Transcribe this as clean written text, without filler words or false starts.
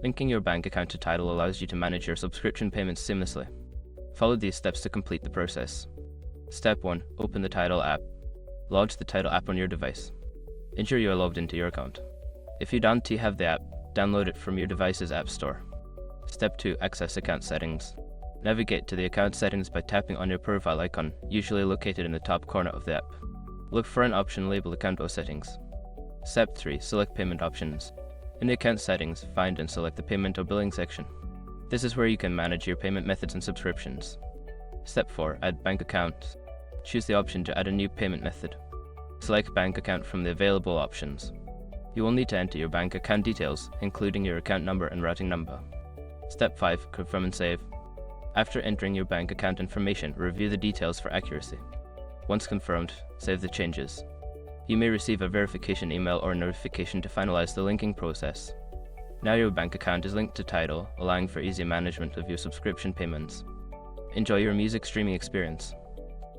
Linking your bank account to Tidal allows you to manage your subscription payments seamlessly. Follow these steps to complete the process. Step 1. Open the Tidal app. Launch the Tidal app on your device. Ensure you are logged into your account. If you don't have the app, download it from your device's app store. Step 2. Access account settings. Navigate to the account settings by tapping on your profile icon, usually located in the top corner of the app. Look for an option labeled Account Settings. Step 3. Select Payment Options. In the account settings, find and select the Payment or Billing section. This is where you can manage your payment methods and subscriptions. Step 4. Add Bank Account. Choose the option to add a new payment method. Select Bank Account from the available options. You will need to enter your bank account details, including your account number and routing number. Step 5. Confirm and save. After entering your bank account information, review the details for accuracy. Once confirmed, save the changes. You may receive a verification email or notification to finalize the linking process. Now your bank account is linked to Tidal, allowing for easy management of your subscription payments. Enjoy your music streaming experience.